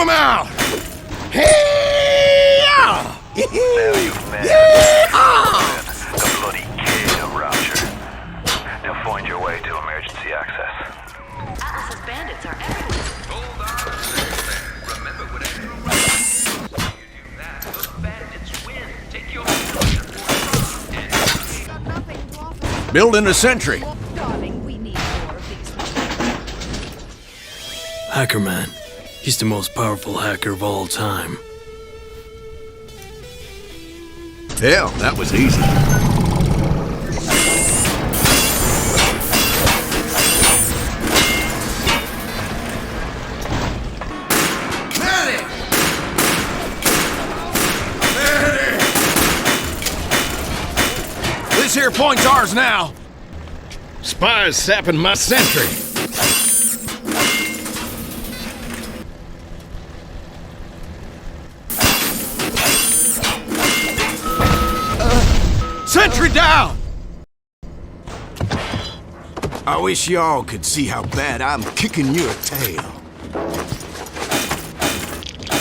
him out! Hey-ya! Now you've met the bloody kid of Rapture. Now find your way to emergency access. Atlas's bandits are everywhere. Hold on. Remember, whatever you do that, those bandits win. Take your and Building a sentry. Darling, we need more of these. Hacker Man. He's the most powerful hacker of all time. Hell, that was easy. Medic! This here point's ours now. Spies sapping my sentry. Sentry down! I wish y'all could see how bad I'm kicking your tail.